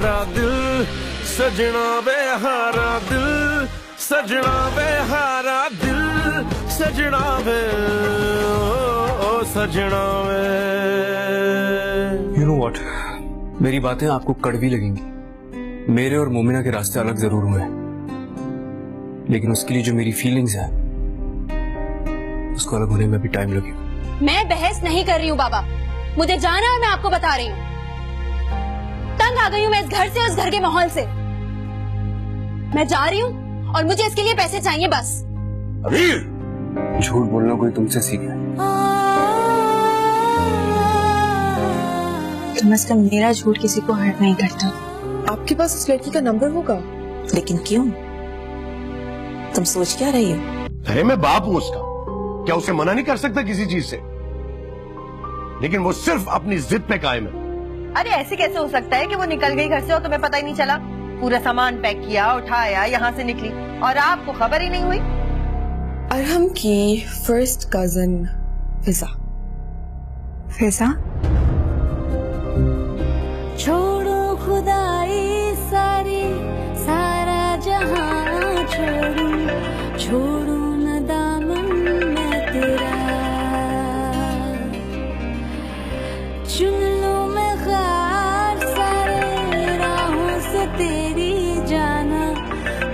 हारा दिल सजना वे हारा दिल सजना वे हारा दिल सजना वे ओ सजना वे। You know what? मेरी बातें आपको कड़वी लगेंगी। मेरे और मोमिना के रास्ते अलग जरूर हुए, लेकिन उसके लिए जो मेरी फीलिंग्स है उसको अलग होने में भी टाइम लगेगा। मैं बहस नहीं कर रही हूँ बाबा, मुझे जाना है, मैं आपको बता रही हूँ। तंग आ गई हूँ मैं इस घर से, उस घर के माहौल से। मैं जा रही हूँ और मुझे इसके लिए पैसे चाहिए बस। अबीर, झूठ बोलना कोई तुमसे सीखा है? कम से कम मेरा झूठ किसी को हर्ट नहीं करता। आपके पास उस लड़की का नंबर होगा? लेकिन क्यों? तुम सोच क्या रही हो? अरे मैं बाप हूं उसका, क्या उसे मना नहीं कर सकता किसी चीज से? लेकिन वो सिर्फ अपनी जिद पे कायम है। अरे ऐसे कैसे हो सकता है कि वो निकल गई घर से और तुम्हें पता ही नहीं चला? पूरा सामान पैक किया, उठाया, यहाँ से निकली और आपको खबर ही नहीं हुई। अरहम की फर्स्ट कजन फिजा। फिजा? छोड़ो खुदाई सारी, सारा जहां छोड़ू, छोड़ू न दामन मैं तेरा, चुन लूं मैं ख्याल सारे राहों से तेरी जाना,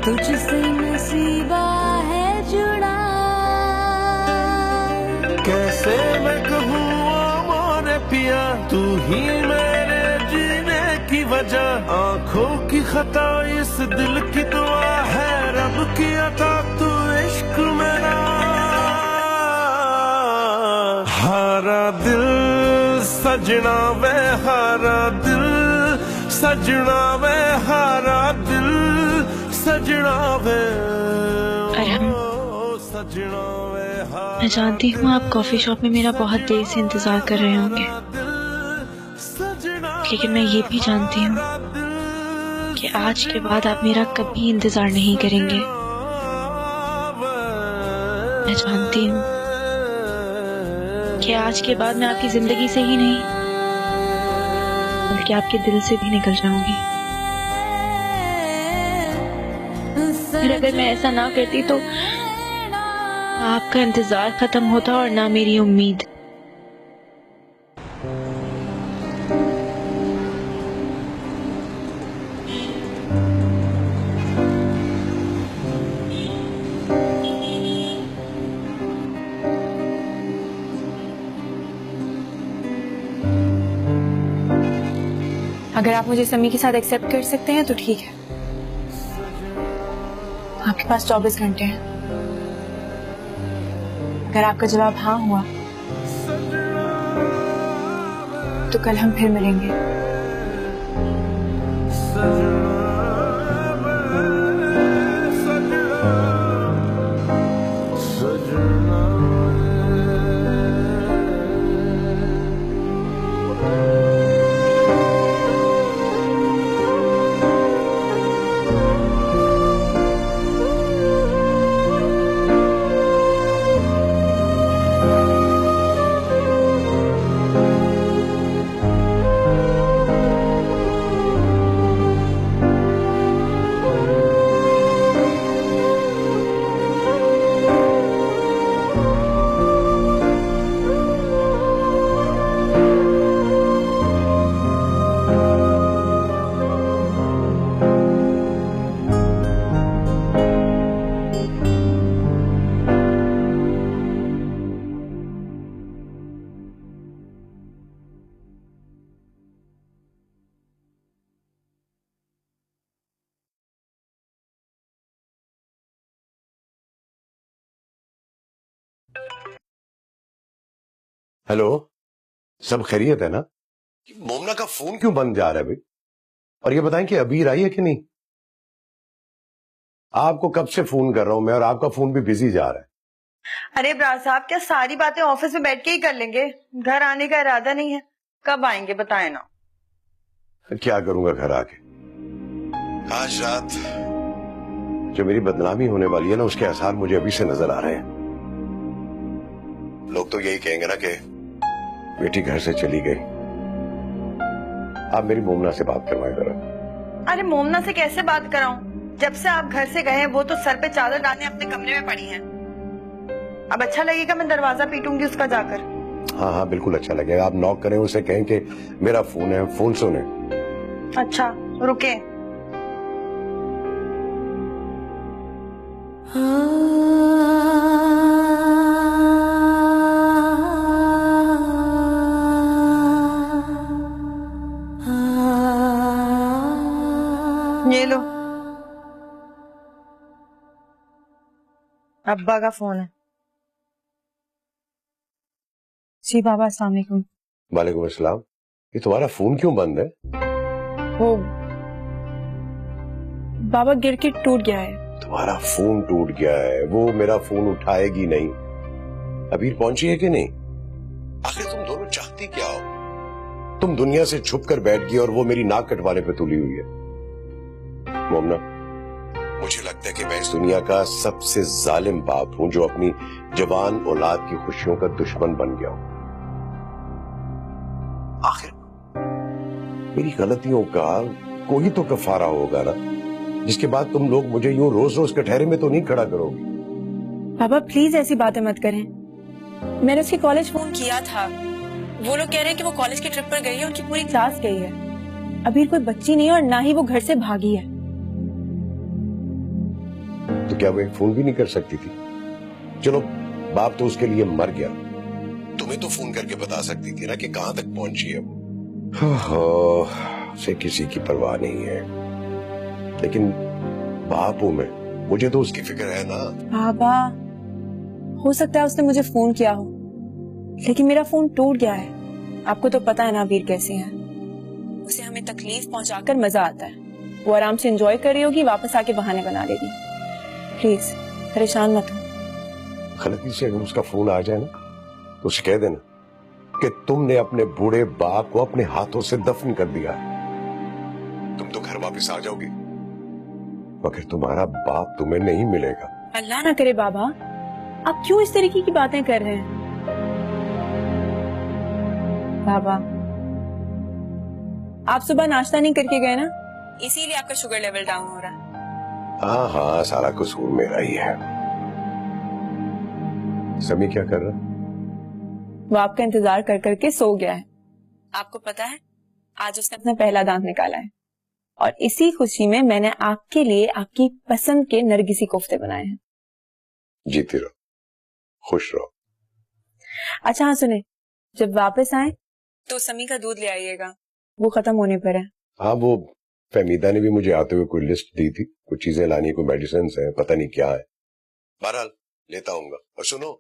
तुझसे नसीबा है जुड़ा। कैसे मैं कहूँ मोरे पिया, तू ही मेरे जीने की वजह, आंखों की खता इस दिल की दुआ है, रब की अता तू इश्क मेरा। हारा दिल सजना वे हारा दिल सजना वे हारा दिल सजना वे सजना वे। मैं जानती हूँ आप कॉफी शॉप में मेरा बहुत देर से इंतजार कर रहे होंगे, लेकिन मैं ये भी जानती हूँ कि आज के बाद आप मेरा कभी इंतजार नहीं करेंगे। मैं जानती हूँ कि आज के बाद मैं आपकी जिंदगी से ही नहीं बल्कि आपके दिल से भी निकल जाऊंगी। फिर अगर मैं ऐसा ना करती तो आपका इंतजार खत्म होता और ना मेरी उम्मीद। अगर आप मुझे समी के साथ एक्सेप्ट कर सकते हैं तो ठीक है। आपके पास 24 घंटे हैं। अगर आपका जवाब हाँ हुआ तो कल हम फिर मिलेंगे। हेलो, सब खैरियत है ना? मोमना का फोन क्यों बंद जा रहा है भाई? और ये बताएं कि अबीर आई है कि नहीं? आपको कब से फोन कर रहा हूं मैं और आपका फोन भी बिजी जा रहा है। अरे ब्रार साहब, क्या सारी बातें ऑफिस में बैठ के ही कर लेंगे? घर आने का इरादा नहीं है। कब आएंगे बताएं ना। क्या करूंगा घर आके? आज रात जो मेरी बदनामी होने वाली है ना, उसके आसार मुझे अभी से नजर आ रहे हैं। लोग तो यही कहेंगे ना कि बेटी घर से चली गई। आप मेरी मोमना से बात करवाएं जरा। अरे मोमना से कैसे बात कराऊं? जब से आप घर से गए हैं वो तो सर पे चादर डालने अपने कमरे में पड़ी हैं। अब अच्छा लगेगा मैं दरवाजा पीटूंगी उसका जाकर। हाँ हाँ बिल्कुल अच्छा लगेगा। आप नॉक करें, उसे कहें कि मेरा फोन है, फोन सुने। अच्छा रुके। ये लो, अब्बा का फोन है। जी बाबा, अस्सलाम वालेकुम। वालेकुम अस्सलाम। ये तुम्हारा फोन क्यों बंद है? वो बाबा गिर के टूट गया है। तुम्हारा फोन टूट गया है, वो मेरा फोन उठाएगी नहीं। अबीर पहुंची है कि नहीं? आखिर तुम दोनों चाहती क्या हो? तुम दुनिया से छुप कर बैठ गई और वो मेरी नाक कटवाने पे तुली हुई है। मोमना, मुझे लगता है कि मैं इस दुनिया का सबसे जालिम बाप हूं जो अपनी जवान औलाद की खुशियों का दुश्मन बन गया हूं। आखिर मेरी गलतियों का कोई तो कफारा होगा ना, जिसके बाद तुम लोग मुझे यूं रोज रोज कटहरे में तो नहीं खड़ा करोगी। बाबा प्लीज ऐसी बातें मत करें। मैंने उसके कॉलेज फोन किया था, वो लोग कह रहे हैं कि वो कॉलेज की ट्रिप पर गई है, उनकी पूरी क्लास गई है। अभी कोई बच्ची नहीं है और ना ही वो घर से भागी है। तो क्या वो एक फोन भी नहीं कर सकती थी? चलो बाप तो उसके लिए मर गया, तुम्हें तो फोन करके बता सकती थी ना कि कहां तक पहुंची है वो। उसे किसी की परवाह नहीं है, लेकिन बाप हूं मैं, मुझे तो उसकी फिक्र है ना। बाबा हो सकता है उसने मुझे फोन किया हो, लेकिन मेरा फोन टूट गया है। आपको तो पता है ना वीर कैसी है, उसे हमें तकलीफ पहुंचाकर मजा आता है। वो आराम से एंजॉय कर रही होगी, वापस आके बहाने बना लेगी। प्लीज परेशान मत हो। गलती से अगर उसका फोन आ जाए ना तो उसे कह देना कि तुमने अपने बूढ़े बाप को अपने हाथों से दफन कर दिया। तुम तो घर वापस आ जाओगी, मगर तुम्हारा बाप तुम्हें नहीं मिलेगा। अल्लाह ना करे बाबा, आप क्यों इस तरीके की बातें कर रहे हैं? बाबा आप सुबह नाश्ता नहीं करके गए ना, इसीलिए आपका शुगर लेवल डाउन हो रहा है। हाँ हाँ, सारा कसूर मेरा ही है। समी क्या कर रहा? वो आपका इंतजार कर करके सो गया है। आपको पता है आज उसने अपना पहला दांत निकाला है, और इसी खुशी में मैंने आपके लिए आपकी पसंद के नरगिसी कोफ्ते बनाए हैं। जीती रहो, खुश रहो। अच्छा हाँ सुने, जब वापस आए तो समी का दूध ले आइएगा, वो खत्म होने पर है। हाँ, वो फहमीदा ने भी मुझे आते हुए कोई लिस्ट दी थी, कुछ चीजें लानी, कोई मेडिसिन है, पता नहीं क्या है। बहरहाल लेता आऊंगा। और सुनो,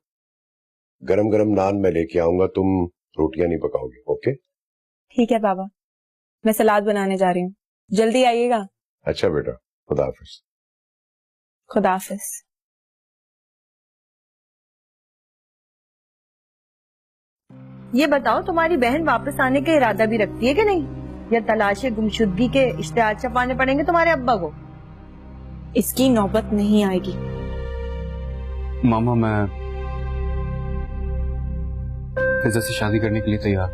गरम गरम नान मैं लेके आऊंगा, तुम रोटियां नहीं पकाओगी? ओके ठीक है बाबा, मैं सलाद बनाने जा रही हूँ, जल्दी आइएगा। अच्छा बेटा, खुदा हाफिज। खुदा हाफिज। ये बताओ, तुम्हारी बहन वापस आने का इरादा भी रखती है कि नहीं, या तलाशे गुमशुदगी के इश्तिहार छपवाने पड़ेंगे तुम्हारे अब्बा को? इसकी नौबत नहीं आएगी। मामा मैं फिजा से शादी करने के लिए तैयार।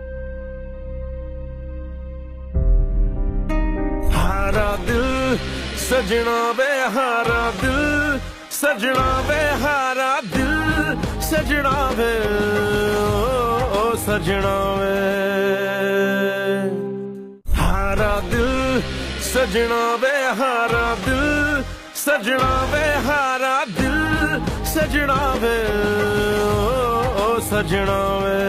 हारा दिल सजना वे, हारा दिल सजना वे, हारा दिल सजना वे, ओ सजना वे। हारा दिल सजना वे, हारा दिल सजना वे, हारा दिल सजना वे, ओ सजना वे।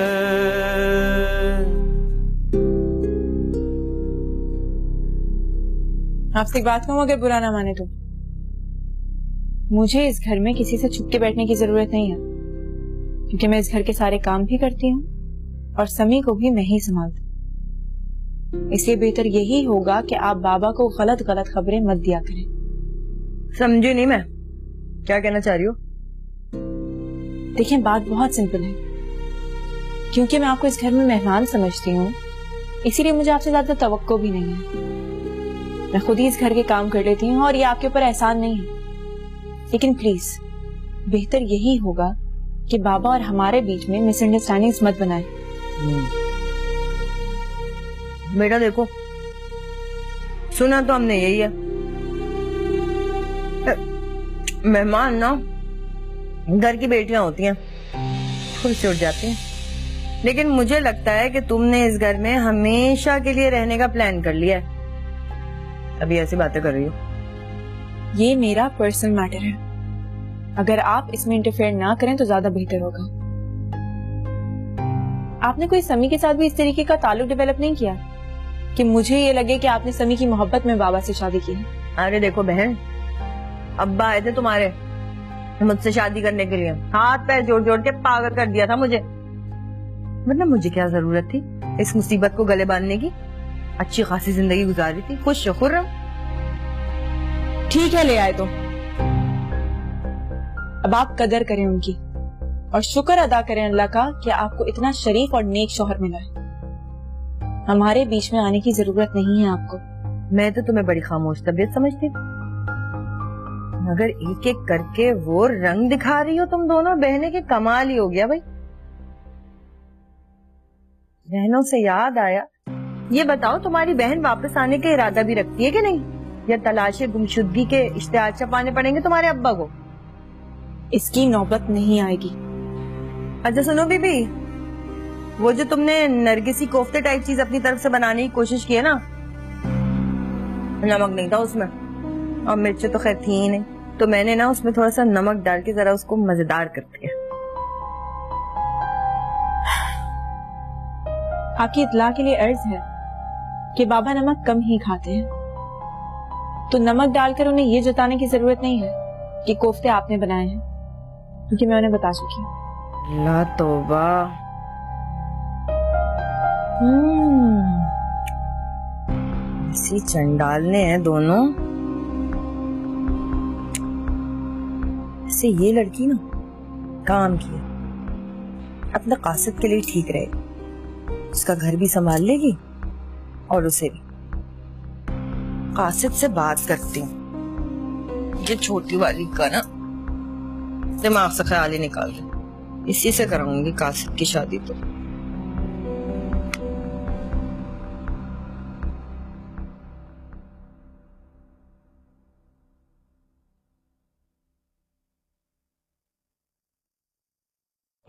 आपसे एक बात कहूं, अगर बुरा ना माने तो, मुझे इस घर में किसी से छुप के बैठने की जरूरत नहीं है, क्योंकि मैं इस घर के सारे काम भी करती हूँ और समी को भी मैं ही संभालती हूँ। इसलिए बेहतर यही होगा कि आप बाबा को गलत गलत खबरें मत दिया करें। समझी नहीं मैं, क्या कहना चाह रही हो? देखिए बात बहुत सिंपल है, क्योंकि मैं आपको इस घर में मेहमान समझती हूँ, इसीलिए मुझे आपसे ज्यादा तवक्को भी नहीं है। मैं खुद ही इस घर के काम कर लेती हूँ और ये आपके ऊपर एहसान नहीं है। लेकिन प्लीज बेहतर यही होगा कि बाबा और हमारे बीच में मिसअंडरस्टैंडिंग्स मत बनाएं। बेटा देखो, सुना तो हमने यही है। मेहमान ना घर की बेटियां होती हैं, खुद से उठ जाती हैं, लेकिन मुझे लगता है कि तुमने इस घर में हमेशा के लिए रहने का प्लान कर लिया है, अभी ऐसी बातें कर रही हो। ये मेरा पर्सनल मैटर है, अगर आप इसमें इंटरफेयर ना करें तो ज्यादा बेहतर होगा। आपने कोई समी के साथ भी इस तरीके का ताल्लुक डेवलप नहीं किया कि मुझे ये लगे कि आपने समी की मोहब्बत में बाबा से शादी की है। अरे देखो बहन, अब्बा आए थे तुम्हारे मुझसे शादी करने के लिए, हाथ पैर जोड़ जोड़ के पागल कर दिया था मुझे। मतलब मुझे क्या जरूरत थी इस मुसीबत को गले बांधने की? अच्छी खासी जिंदगी गुजारी थी, खुश खुर्रम। ठीक है, ले आए तो अब आप कदर करें उनकी और शुक्र अदा करें अल्लाह का कि आपको इतना शरीफ और नेक शौहर मिला है। हमारे बीच में आने की जरूरत नहीं है आपको। मैं तो तुम्हें बड़ी खामोश तबीयत समझती, मगर एक एक करके वो रंग दिखा रही हो तुम दोनों बहनें के, कमाल ही हो गया भाई। बहनों से याद आया, ये बताओ तुम्हारी बहन वापस आने का इरादा भी रखती है कि नहीं, या तलाशे गुमशुदगी के इश्तिहार छपाने पड़ेंगे तुम्हारे अब्बा को? इसकी नौबत नहीं आएगी। अच्छा सुनो बीबी, वो जो तुमने नरगिसी कोफ्ते टाइप चीज अपनी तरफ से बनाने की कोशिश की है ना, नमक नहीं था उसमें और मिर्चें तो खैर थी ही नहीं, तो मैंने ना उसमें थोड़ा सा नमक डाल के जरा उसको मजेदार कर दिया। आपकी इत्ला के लिए अर्ज है कि बाबा नमक कम ही खाते हैं, तो नमक डालकर उन्हें ये जताने की जरूरत नहीं है कि कोफ्ते आपने बनाए हैं, क्योंकि मैं उन्हें बता चुकी हूँ। ला तौबा। इसी चंडालने हैं दोनों। ऐसे ये लड़की ना काम किया, अपने कासिद के लिए ठीक रहेगी, उसका घर भी संभाल लेगी और उसे भी। कासिद से बात करती हूँ, ये छोटी वाली का ना दिमाग से ख्याल ही निकाल दे, इसी से कराऊंगी कासिद की शादी। तो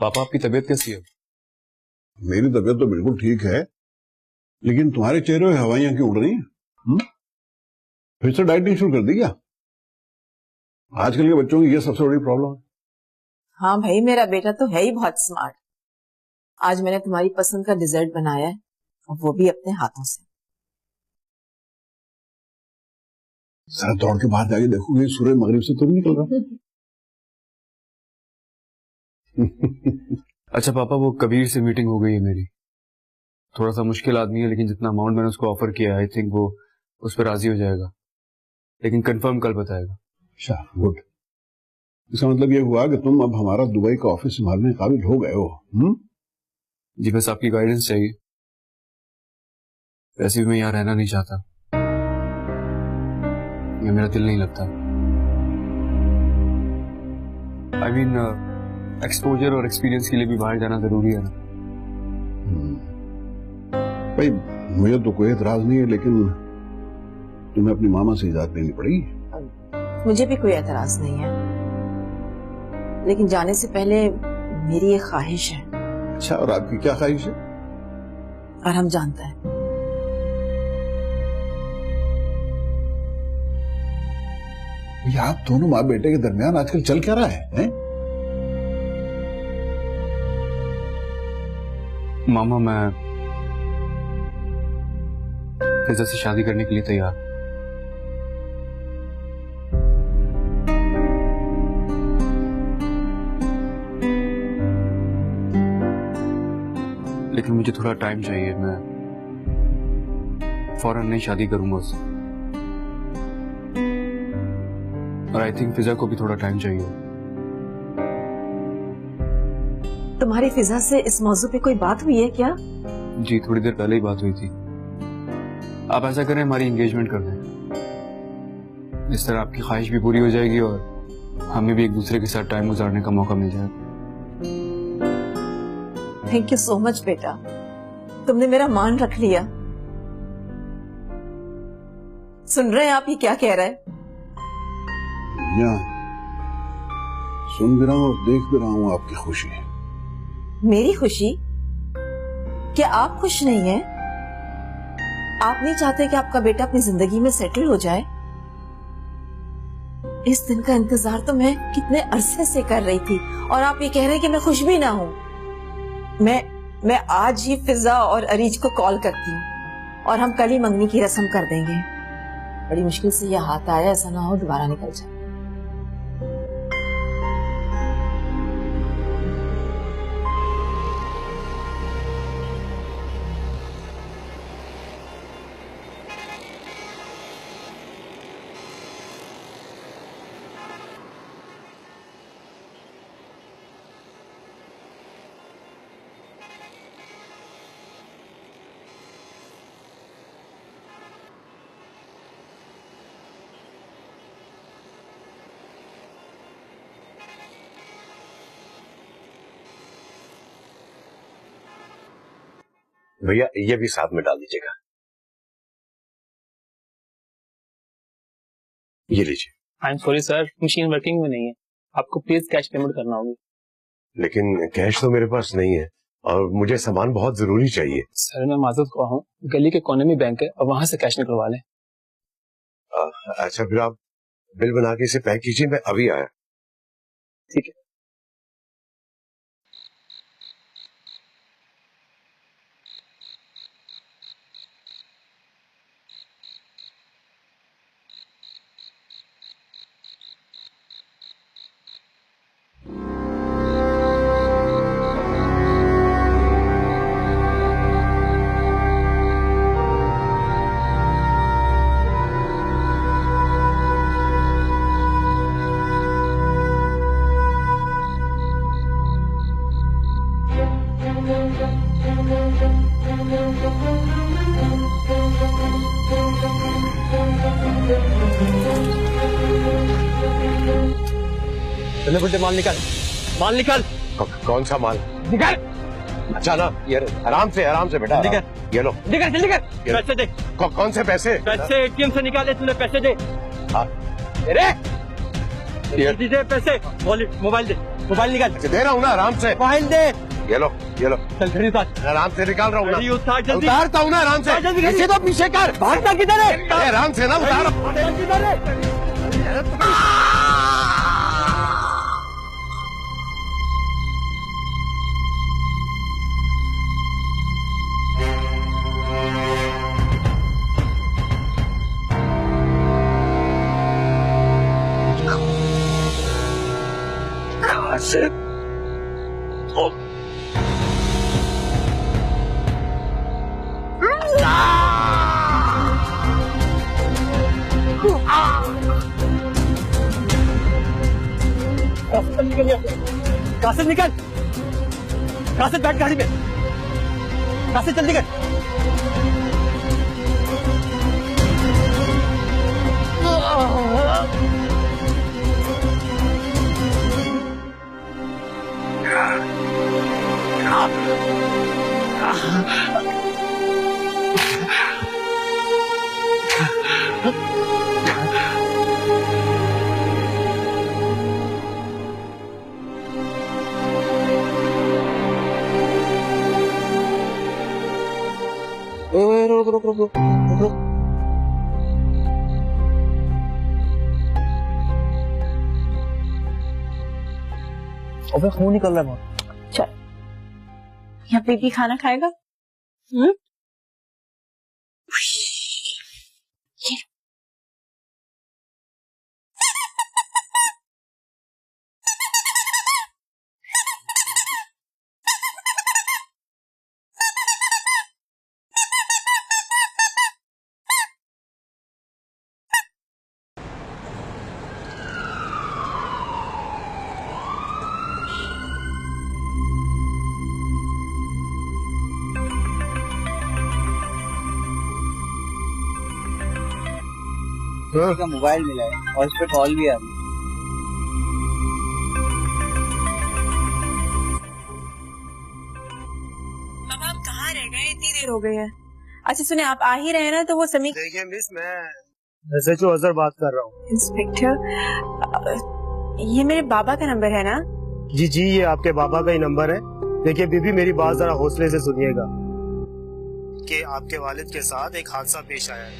पापा आपकी तबीयत कैसी है? मेरी तबीयत तो बिल्कुल ठीक है, लेकिन तुम्हारे चेहरे पे हवाइयां क्यों उड़ रही हैं? फिर से डाइटिंग शुरू कर दी क्या? आजकल के बच्चों की ये सबसे बड़ी प्रॉब्लम है। हाँ भाई, मेरा बेटा तो है ही बहुत स्मार्ट। आज मैंने तुम्हारी पसंद का डिजर्ट बनाया है, और वो भी अपने हाथों से। जरा दौड़ के बाहर जाके देखोगे सूरज मगरिब से तो नहीं निकल रहा। अच्छा पापा, वो कबीर से मीटिंग हो गई है मेरी। थोड़ा सा मुश्किल आदमी है, लेकिन जितना अमाउंट मैंने उसको ऑफर किया आई थिंक वो उस पर राजी हो जाएगा, लेकिन कंफर्म कल बताएगा। अच्छा, गुड। इसका मतलब ये हुआ कि तुम अब हमारा दुबई का ऑफिस संभालने के काबिल हो गए हो। जी, बस आपकी गाइडेंस चाहिए। वैसे भी मैं यहाँ रहना नहीं चाहता, ये मेरा दिल नहीं लगता। आई मीन एक्सपोजर और एक्सपीरियंस के लिए भी बाहर जाना जरूरी है ना। भाई मुझे तो कोई एतराज नहीं है, लेकिन तुम्हें अपनी मामा से इजाजत लेनी पड़ेगी। मुझे भी कोई एतराज नहीं है, लेकिन जाने से पहले मेरी ये ख्वाहिश है। अच्छा, और आपकी क्या ख्वाहिश है? और हम जानते हैं। ये आप दोनों माँ बेटे के दरमियान आजकल चल क्या रहा है? मामा, मैं फिजा से शादी करने के लिए तैयार। लेकिन मुझे थोड़ा टाइम चाहिए, मैं फौरन नहीं शादी करूंगा उससे, और आई थिंक फिजा को भी थोड़ा टाइम चाहिए। तुम्हारी फिजा से इस मौजू पे कोई बात हुई है क्या? जी, थोड़ी देर पहले ही बात हुई थी। आप ऐसा करें, हमारी एंगेजमेंट कर दें, इस तरह आपकी ख्वाहिश भी पूरी हो जाएगी और हमें भी एक दूसरे के साथ टाइम गुजारने का मौका मिल जाएगा। थैंक यू सो मच बेटा, तुमने मेरा मान रख लिया। सुन रहे हैं आप ये क्या कह रहा है? या सुन भी रहा हूँ और देख भी रहा हूँ आपकी खुशी। मेरी खुशी? क्या आप खुश नहीं हैं? आप नहीं चाहते कि आपका बेटा अपनी जिंदगी में सेटल हो जाए? इस दिन का इंतजार तो मैं कितने अरसे से कर रही थी और आप ये कह रहे हैं कि मैं खुश भी ना हूं। मैं आज ही फिजा और अरीज को कॉल करती हूँ और हम कल ही मंगनी की रस्म कर देंगे। बड़ी मुश्किल से ये हाथ आया, ऐसा ना हो दोबारा निकल जाए। भैया ये भी साथ में डाल दीजिएगा। ये लीजिए। I am sorry sir, machine working में नहीं है, आपको प्लीज कैश पेमेंट करना होगी। लेकिन कैश तो मेरे पास नहीं है और मुझे सामान बहुत जरूरी चाहिए। सर मैं माजूद हुआ हूँ, गली के कोने में बैंक है और वहां से कैश निकलवा लें। अच्छा फिर आप बिल बना के इसे पैक कीजिए, मैं अभी आया। ठीक है। माल निकाल, माल निकाल। कौन सा माल? निकाल। अच्छा ना, ये आराम से बेटा। ये लो। निकाल जल्दी कर। पैसे दे। कौन से पैसे? पैसे एटीएम से निकाले तूने, पैसे दे। अरे जल्दी दे पैसे। मोबाइल दे, मोबाइल निकाल। दे रहा हूँ ना, आराम से। मोबाइल दे। ये लो। चल घड़ी उतार। आराम से निकाल रहा हूँ ना। उतारता हूँ ना आराम से। इसे तो पीछे कर। भागना किधर है? आराम से ना उतार। किधर है? कासिम निकल, कासिम बैठ गाड़ी में, कासिम जल्दी कर। रुक। अबे खून निकल रहा है बहुत। चल, यहाँ बेबी खाना खाएगा? का मोबाइल मिला है और इस पे कॉल भी आ रही है। अब आप कहाँ रह गए? इतनी देर हो गई है। अच्छा सुने, आप आ ही रहे ना तो वो समी। देखिए मिस, मैं SHO अजहर बात कर रहा हूँ। इंस्पेक्टर, ये मेरे बाबा का नंबर है ना? जी जी, ये आपके बाबा का ही नंबर है। देखिए बीबी, मेरी बात जरा हौसले से सुनिएगा कि आपके वालिद के साथ एक हादसा पेश आया है।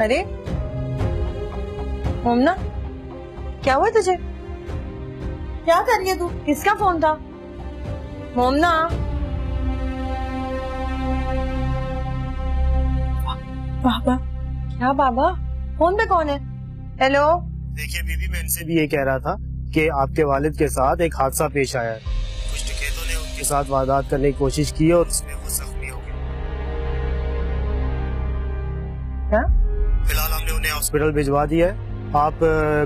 अरे मोमना, क्या हुआ तुझे? क्या कर रही है तू? किसका फोन था? मोमना, बाबा। क्या बाबा? फोन पे कौन है? हेलो। देखिए बीबी, मैं इनसे भी ये कह रहा था कि आपके वालिद के साथ एक हादसा पेश आया है। कुछ डकैतों ने उनके साथ वारदात करने की कोशिश की और उसमें वो जख्मी हो गए। क्या? फिलहाल हमने उन्हें हॉस्पिटल भिजवा दिया है। आप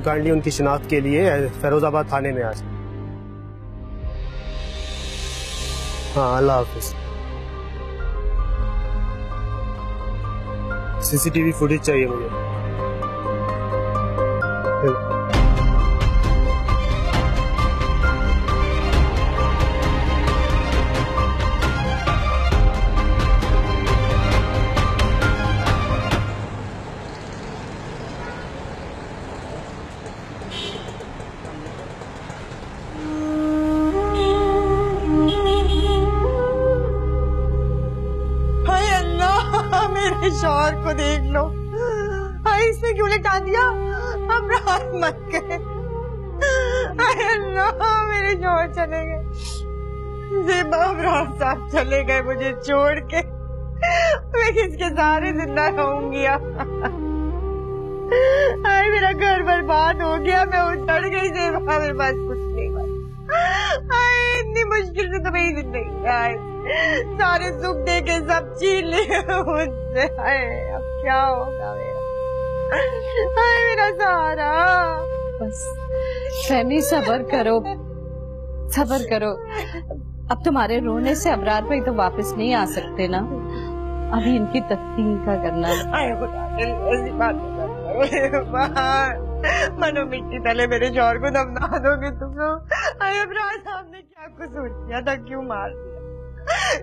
काइंडली उनकी शिनाख्त के लिए फिरोजाबाद थाने में आ जाए। हाँ, अल्लाह हाफिज। CCTV फुटेज चाहिए मुझे। हाय अल्लाह, मेरे शौहर को देख लो। हाय, इसने क्यों लिटा दिया? हम रात मत गए। हाय अल्लाह, मेरे शौहर चले गए। ज़ेबा अबरार साहब चले गए मुझे छोड़ के। मैं किसके सहारे जिंदा रहूंगी? हाय, मेरा घर बर्बाद हो गया। मैं उजड़ गई ज़ेबा, मेरे पास कुछ नहीं बचा। हाय, इतनी मुश्किल से तो मेरी जिंदगी आई। सारे सुख दे के सब छीन लिए मुझसे। हाय, अब क्या होगा मेरा? हाय, मेरा सहारा। बस फहमी, सबर करो, सबर करो। अब तुम्हारे रोने से अबरार भाई तो वापस नहीं आ सकते ना। अभी इनकी तस्दीक का करना है। हाय खुदा, ऐसी बात मनो, मिट्टी तले मेरे शौहर को दफना दोगे तुम लोग? हाय, अबरार साहब ने क्या कसूर किया था? क्यों मार दिया?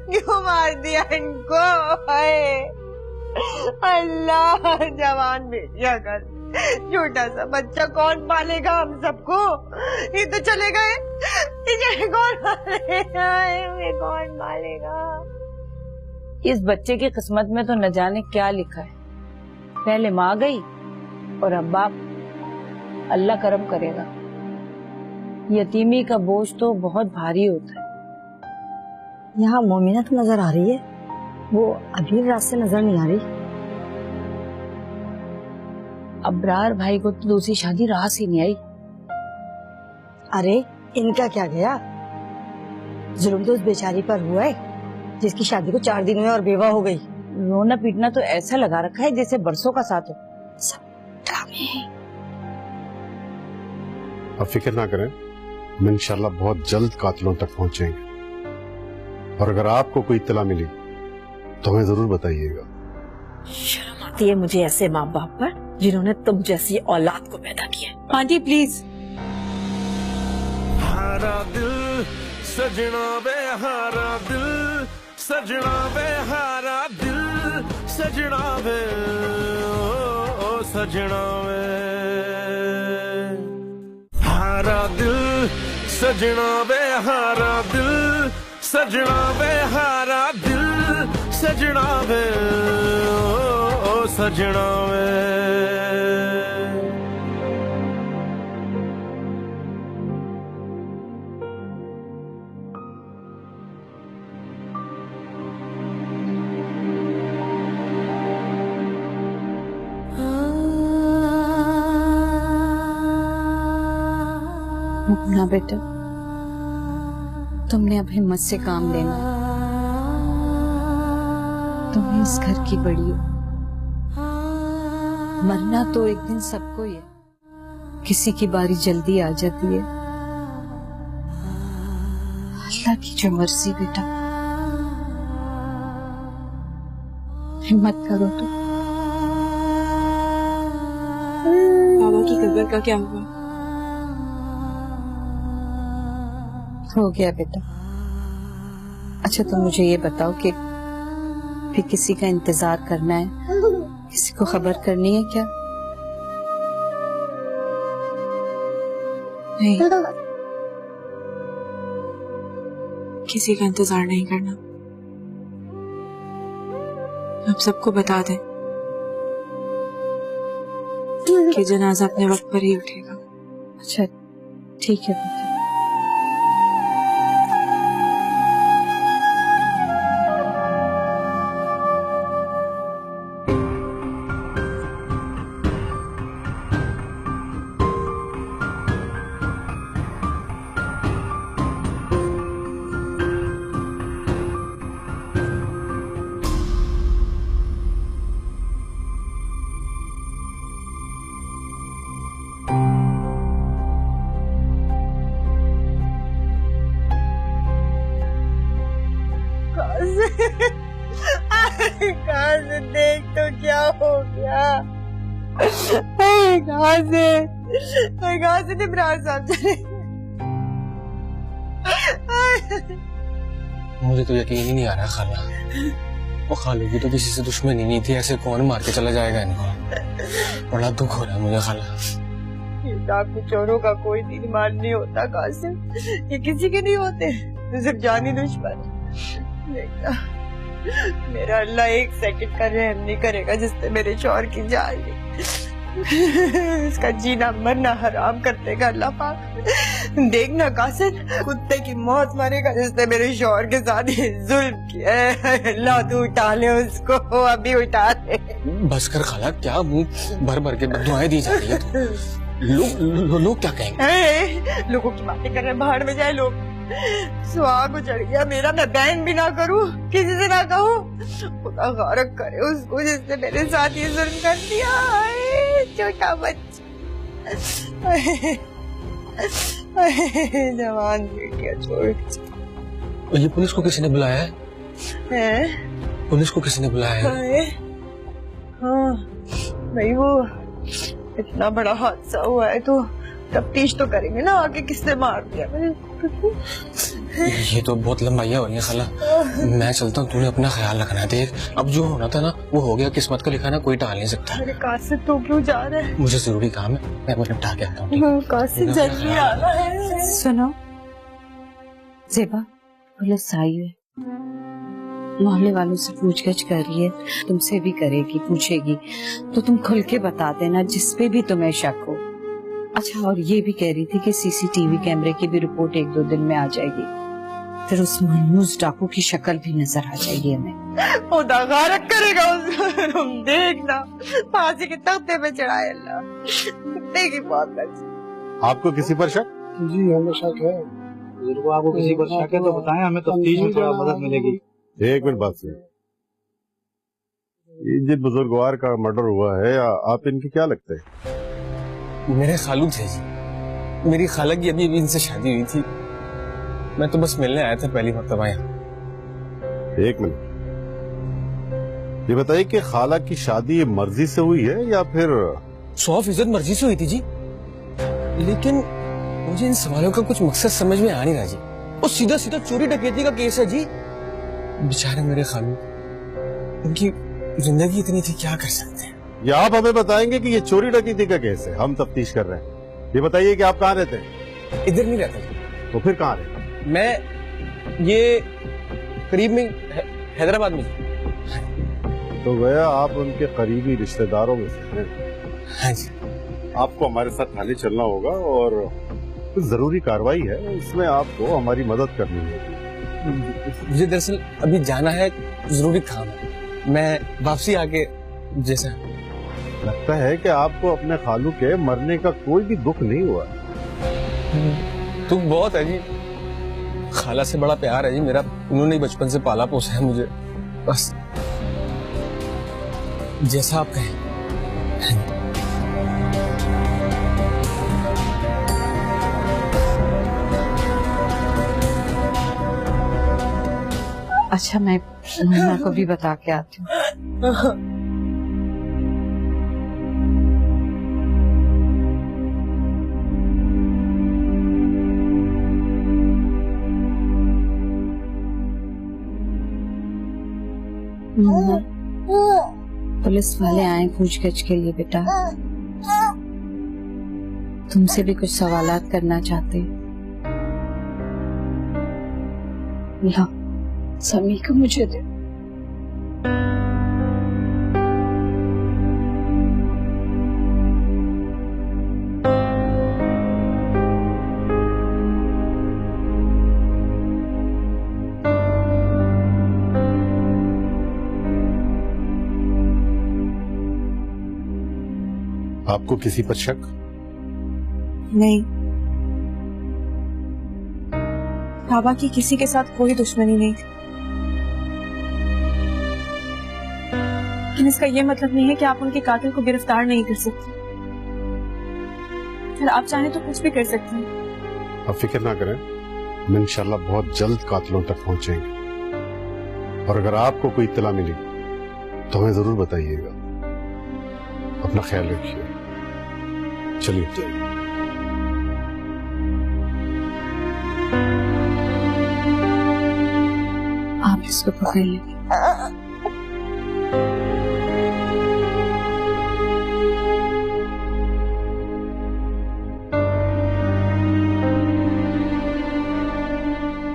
क्यों मार दिया इनको? हाय अल्लाह, जवान बेटिया कर, छोटा सा बच्चा कौन पालेगा हम सबको? ये तो चले गए, इन्हें कौन पालेगा? इन्हें कौन पालेगा? इस बच्चे की किस्मत में तो न जाने क्या लिखा है। पहले माँ गई और अब बाप। अल्लाह करम करेगा। यतीमी का बोझ तो बहुत भारी होता है। यहाँ मोमिना तो नजर आ रही है, वो अभी रास्ते नजर नहीं आ रही। अबरार भाई को तो दूसरी शादी रास ही नहीं आई। अरे इनका क्या गया? जुल्म तो उस बेचारी पर हुआ है जिसकी शादी को 4 दिन हुए और बेवा हो गई। रोना पीटना तो ऐसा लगा रखा है जैसे बरसों का साथ हो। सब ड्रामे हैं। अब फिक्र ना करें, हम इंशाल्लाह बहुत जल्द कातिलों तक पहुंचेंगे। और अगर आपको कोई इत्तला मिली तो हमें जरूर बताइएगा। शर्म आती है मुझे ऐसे माँ बाप पर जिन्होंने तुम जैसी औलाद को पैदा किया। Aunty please. हारा दिल सजना वे, हारा दिल सजना वे, हारा दिल सजना वे, ओ सजना वे। हारा दिल सजना वे, हारा दिल सजना वे, हारा दिल सजना वे, ओ सजना वे। ना बेटा, तुमने अब हिम्मत से काम लेना। तुम इस घर की बड़ी हो। मरना तो एक दिन सबको ही है, किसी की बारी जल्दी आ जाती है। अल्लाह की जो मर्जी बेटा, हिम्मत करो तो। बाबा की कब्र का क्या हुआ? हो गया बेटा, अच्छा तुम मुझे ये बताओ कि फिर किसी का इंतजार करना है, किसी को खबर करनी है क्या? नहीं, किसी का इंतजार नहीं करना। आप सबको बता दें कि जनाजा अपने वक्त पर ही उठेगा। अच्छा ठीक है बेटा। देख तो क्या हो गया। कहाँ से निबराज साहब चले। मुझे तो यकीन ही नहीं आ रहा खाला, वो खालू की तो किसी से दुश्मनी नहीं थी, ऐसे कौन मार के चला जाएगा इनको। बड़ा दुख हो रहा है मुझे खाला। डाकू चोरों का कोई दिन मान नहीं होता कासिम, ये किसी के नहीं होते, तो सिर्फ जानी दुश्मन। देखना मेरा अल्लाह एक सेकंड का रहम नहीं करेगा जिससे मेरे शौहर की जान ली। इसका जीना मरना हराम कर देगा अल्लाह पाक। देखना कासिम कुत्ते की मौत मरेगा जिसने मेरे शौहर के साथ ये जुल्म किया है। अल्लाह तू उठा ले उसको, अभी उठा ले। बस कर खाला, क्या मुंह भर भर के दुआएं दी जा रही है। लोग क्या कहेंगे? लोगों की बातें कर रहे, बाहर में जाए लोग। सुहाग उजड़ गया मेरा, मैं बहन भी ना करूं, किसी से ना कहूं। खुदा गारक करे उसको जिसने मेरे साथ ये जुल्म कर दिया। छोटा बच्चा, जवान बेटिया छोड़। ये पुलिस को किसी ने बुलाया है? पुलिस को किसी ने बुलाया है? हाँ भाई, वो इतना बड़ा हादसा हुआ है तो तफ्तीश तो करेंगे ना आगे किसने मार दिया। ये तो बहुत लंबाइयां हो रही है खाला, मैं चलता हूँ, तूने अपना ख्याल रखना। देख अब जो होना था ना वो हो गया, किस्मत का लिखा ना कोई टाल नहीं सकता। मेरे कासिम तो क्यों जा रहा है? मुझे जरूरी काम है, मैं वो निपटा के आता हूँ। कासिम जल्दी आना है। सुनो ज़ेबा, पुलिस आई है, मोहल्ले वालों से पूछगछ कर रही है, तुमसे भी करेगी, पूछेगी तो तुम खुल के बता देना जिस पे भी तुम्हें शक हो। अच्छा और ये भी कह रही थी कि सीसीटीवी कैमरे की भी रिपोर्ट 1-2 दिन में आ जाएगी, फिर उस मनहूस डाकू की शक्ल भी नजर आ जाएगी हमें। खुदा गारक करेगा उसको, तुम देखना फांसी के तख्ते पे चढ़ाए अल्लाह। कुत्ते की मौत। आपको किसी पर शक? जी हमें शक है। आपको किसी पर शक है तो बताएं, हमें तफ्तीश में थोड़ा मदद मिलेगी। एक मिनट बात सुनिए, ये जिन बुजुर्गवार का मर्डर हुआ है, आप इनके क्या लगते हैं? मेरे खालू थे जी, मेरी खाला की अभी इनसे शादी हुई थी, मैं तो बस मिलने आया था पहली मर्तबा यहाँ। एक मिनट, ये बताइए कि खाला की शादी मर्जी से हुई है या फिर? 100% मर्जी से हुई थी जी, लेकिन मुझे इन सवालों का कुछ मकसद समझ में आ नहीं रहा जी। वो सीधा सीधा चोरी डकैती का केस है जी। बेचारे मेरे खालू, उनकी जिंदगी इतनी थी, क्या कर सकते हैं। या आप हमें बताएंगे कि ये चोरी डकैती का केस है, हम तफ्तीश कर रहे हैं। ये बताइए कि आप कहाँ रहते हैं? इधर नहीं रहता जी। तो फिर कहाँ रहते? मैं ये करीब में हैदराबाद में। तो गया आप उनके करीबी रिश्तेदारों में से हैं? हाँ जी। आपको हमारे साथ थाने चलना होगा और कुछ जरूरी कार्रवाई है, इसमें आपको हमारी मदद करनी होगी। मुझे दरअसल अभी जाना है, जरूरी काम है, मैं वापसी आके जैसा। लगता है कि आपको अपने खालू के मरने का कोई भी दुख नहीं हुआ। दुख बहुत है जी, खाला से बड़ा प्यार है जी मेरा, उन्होंने बचपन से पाला पोसा है मुझे, बस जैसा आप कहें। अच्छा मैं मोहना को भी बता के आती हूँ। पुलिस वाले आए पूछगछ के लिए बेटा, तुमसे भी कुछ सवालात करना चाहते हैं। ला, समी को मुझे दे। आपको किसी पर शक? नहीं, बाबा की किसी के साथ कोई दुश्मनी नहीं थी, लेकिन इसका यह मतलब नहीं है कि आप उनके कातिल को गिरफ्तार नहीं कर सकते। फिर आप चाहें तो कुछ भी कर सकते हैं। आप फिक्र ना करें, हम इंशाल्लाह बहुत जल्द कातिलों तक पहुंचेंगे, और अगर आपको कोई इत्तला मिली तो हमें जरूर बताइएगा। अपना ख्याल रखिए। चलिए। आप इसको पकड़ लीजिए।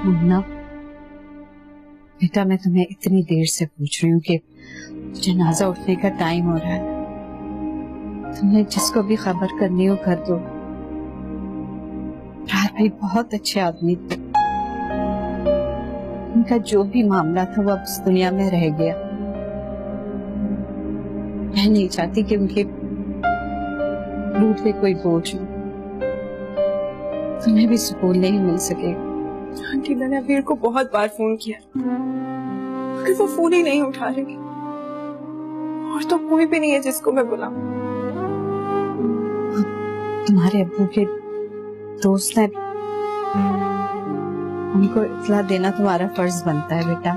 मुन्ना बेटा, मैं तुम्हें इतनी देर से पूछ रही हूँ कि जनाजा उठने का टाइम हो रहा है। तुमने जिसको भी खबर करनी हो कर दो। रार भाई बहुत अच्छे आदमी थे, उनका जो भी मामला था वो अब इस दुनिया में रह गया। मैं नहीं चाहती कि उनके रूप पे कोई बोझ हो। तुम्हें भी सुकून नहीं मिल सकेगा। आंटी, मैंने अबीर को बहुत बार फोन किया, मगर वो फोन ही नहीं उठा रही, और तो कोई भी नहीं है जिसको मैं बुलाऊं। तुम्हारे अब्बू के दोस्त हैं, उनको इत्तला देना तुम्हारा फर्ज बनता है बेटा।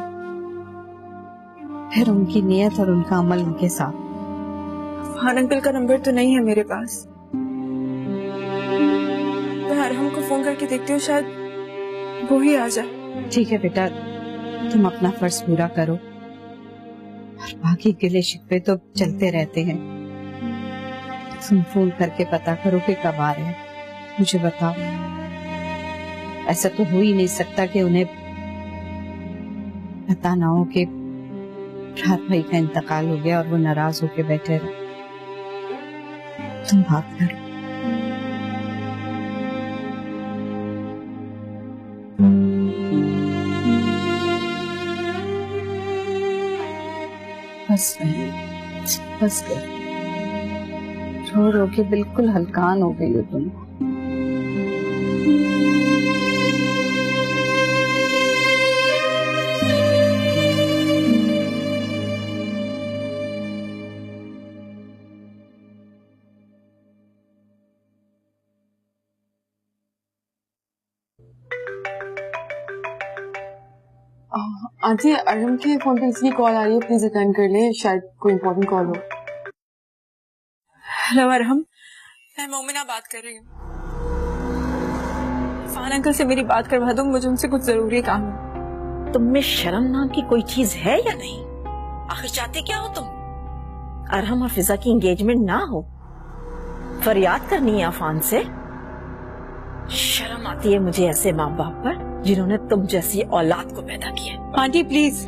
फिर उनकी नियत और उनका अमल उनके साथ। फरहान अंकल का नंबर तो नहीं है मेरे पास। मैं अरहम को फोन करके देखती हूँ, शायद वो ही आ जाए। ठीक है बेटा, तुम अपना फर्ज पूरा करो, और बाकी गिले शिकवे तो चलते रहते हैं। तुम फोन करके पता करो कि कब आ रहे हैं, मुझे बताओ। ऐसा तो हो ही नहीं सकता कि उन्हें पता ना हो कि रात भाई का इंतकाल हो गया और वो नाराज होके बैठे रहे। तुम बात करो। बस बस कर, रो रो के बिल्कुल हलकान हो गई हो तुम। आंटी, अरहम के फोन पे इसकी कॉल आ रही है, प्लीज अटेंड कर ले, शायद कोई इम्पोर्टेंट कॉल हो। हेलो अरहम, मैं मोमिना बात कर रही हूँ। फरहान अंकल से मेरी बात करवा दो, मुझे उनसे कुछ जरूरी काम है। तुम में शर्म नाम की कोई चीज है या नहीं? आखिर चाहते क्या हो तुम? अरहम और फिजा की एंगेजमेंट ना हो, फरियाद करनी है अफान से? शर्म आती है मुझे ऐसे माँ बाप पर जिन्होंने तुम जैसी औलाद को पैदा किया। आंटी प्लीज,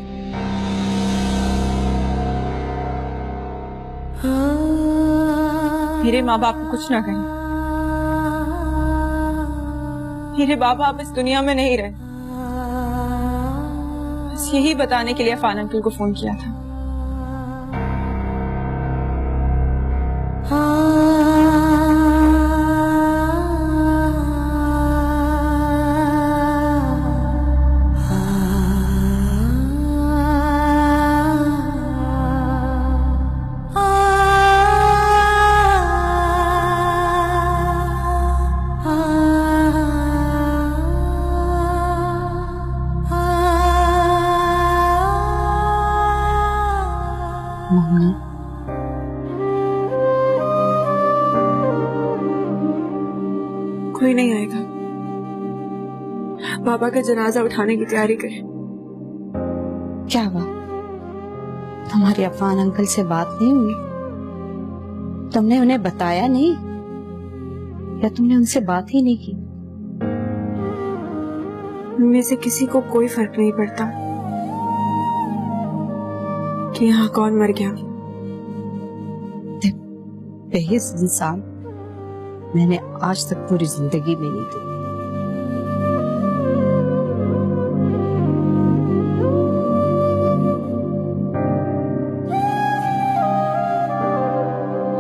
मेरे माँ बाप को कुछ ना कहें। मेरे बाबा अब इस दुनिया में नहीं रहे। बस यही बताने के लिए फरहान अंकल को फोन किया था। कोई नहीं आएगा। बाबा का जनाजा उठाने की तैयारी करें। क्या हुआ? तुम्हारे अफान अंकल से बात नहीं हुई? तुमने उन्हें बताया नहीं या तुमने उनसे बात ही नहीं की? उनमें से किसी को कोई फर्क नहीं पड़ता कि यहाँ कौन मर गया। बेहिस इंसान मैंने आज तक पूरी जिंदगी में नहीं देखा।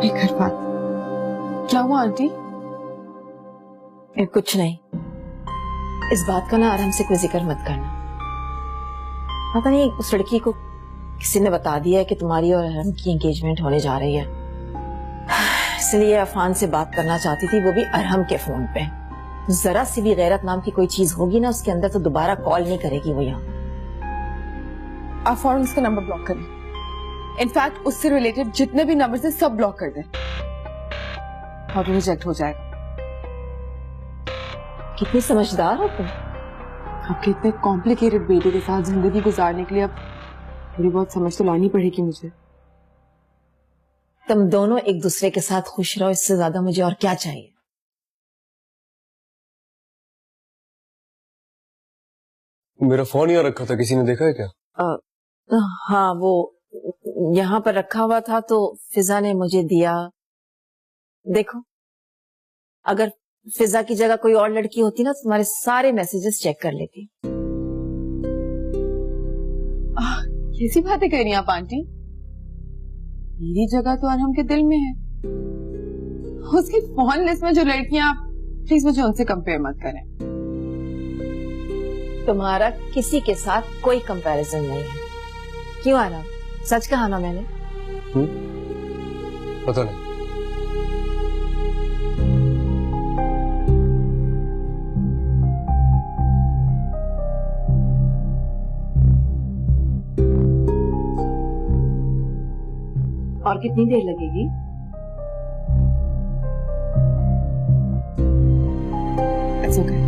बेकार बात। क्या हुआ आंटी? कुछ नहीं, इस बात का ना आराम से कोई जिक्र मत करना। पता नहीं उस लड़की को किसी ने बता दिया है कि तुम्हारी और अरहम की एंगेजमेंट होने जा रही है, इसलिए अफान से बात करना चाहती थी, वो भी अरहम के फोन पे। जरा सी भी गैरत नाम की कोई चीज होगी ना उसके अंदर तो दोबारा कॉल नहीं करेगी वो यहाँ। आप फौरन उसका नंबर ब्लॉक करें। इनफैक्ट उससे रिलेटेड जितने भी नंबर है सब ब्लॉक कर दें और रिजेक्ट हो जाएगा। कितनी समझदार हो तुम। आपके इतने कॉम्प्लिकेटेड बेटे के साथ जिंदगी गुजारने के लिए अब थोड़ी बहुत समझ तो लानी पड़ेगी मुझे। तुम दोनों एक दूसरे के साथ खुश रहो, इससे ज्यादा मुझे और क्या चाहिए। मेरा फोन यहाँ रखा था, किसी ने देखा है क्या? हाँ, वो यहाँ पर रखा हुआ था तो फिजा ने मुझे दिया। देखो, अगर फिजा की जगह कोई और लड़की होती ना तो तुम्हारे सारे मैसेजेस चेक कर लेती। कैसी बातें कर रही हैं आप आंटी? मेरी जगह तो अरहम के दिल में है। उसकी फोन लिस्ट में जो लड़कियां, आप प्लीज मुझे उनसे कंपेयर मत करें। तुम्हारा किसी के साथ कोई कंपैरिजन नहीं है। क्यों आना? सच कहा ना मैंने? पता नहीं। और कितनी देर लगेगी? It's okay.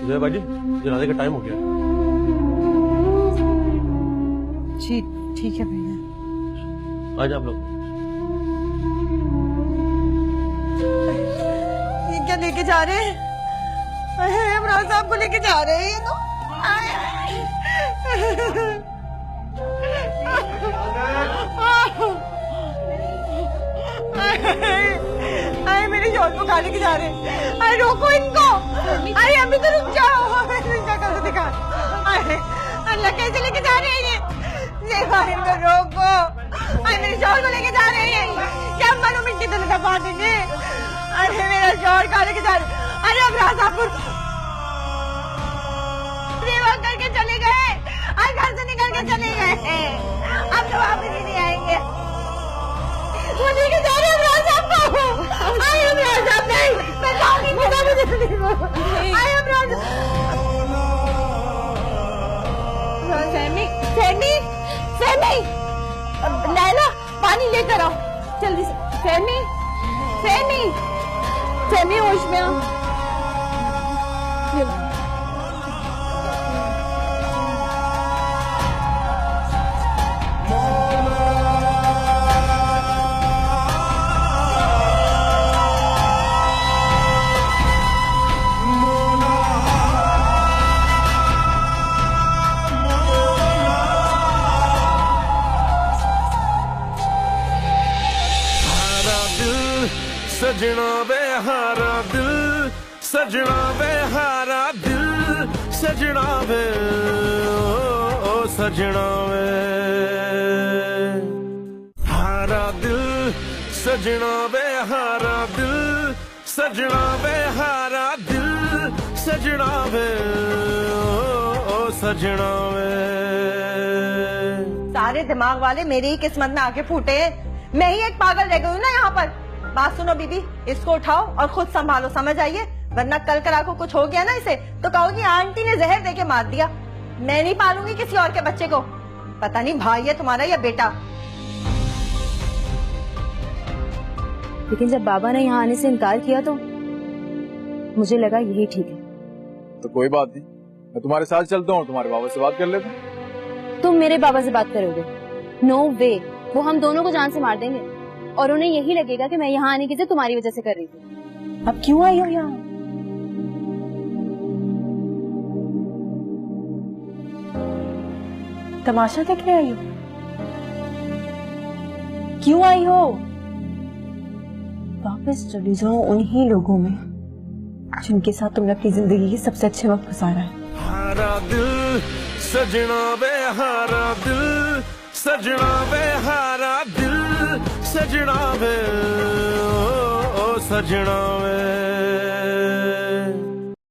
जय बाजी, जनाजे का टाइम हो गया। जी ठीक है भैया। आज आप लोग ये क्या लेके जा रहे हैं? इमरान साहब को लेके जा रहे हैं ये तो। आए मेरे शॉल को खा लेके जा रहे हैं। अरे रोको इनको। अरे अभी तो रुक जाओ। करो दिखा। अरे अल्लाह कैसे लेके जा रहे हैं ये? इनको रोको। अरे मेरे शॉल को लेके जा रहे हैं। क्या मालूम मिट्टी तो दबा देंगे। अरे मेरा शॉल खा लेके जा रहे हैं। अरे अब राजापुर सेवा करके चले गए, घर से निकल के चले गए, अब तो वापस ही नहीं आएंगे। वो लेके जा रहे हैं राजापुर को। आई एम राजा नहीं, मैं जाऊंगी मुझे आई एम राजा। फहमी लैला पानी लेकर आओ जल्दी से। फहमी होश में आओ। सजना वे हारा दिल, सजना वे हारा दिल, सजना वे ओ सजना वे हारा दिल, सजना वे हारा दिल, सजना वे हारा दिल, सजना वे ओ सजना वे। सारे दिमाग वाले मेरी ही किस्मत में आके फूटे। मैं ही एक पागल रह गई हूँ ना यहाँ पर। बात सुनो बीबी, इसको उठाओ और खुद संभालो, समझ आइए, वरना कल करा को कुछ हो गया ना इसे तो कहोगी आंटी ने जहर देके मार दिया। मैं नहीं पालूंगी किसी और के बच्चे को। पता नहीं भाई है तुम्हारा या बेटा। लेकिन जब बाबा ने यहाँ आने से इनकार किया तो मुझे लगा यही ठीक है। तो कोई बात नहीं, मैं तुम्हारे साथ चलता हूँ, तुम्हारे बाबा से बात कर लेता हूँ। तुम मेरे बाबा से बात करोगे? नो वे, वो हम दोनों को जान से मार देंगे और उन्हें यही लगेगा कि मैं यहाँ आने की जिद तुम्हारी वजह से कर रही थी। अब क्यों आई हो यहाँ? तमाशा देखने आई हो? क्यों आई हो? वापस चली जाओ उन्हीं लोगों में जिनके साथ तुमने अपनी जिंदगी के सबसे अच्छे वक्त गुजारा है। हारा दिल सजना वे, हारा दिल सजना वे, हारा दिल सजना वे, ओ सजना वे।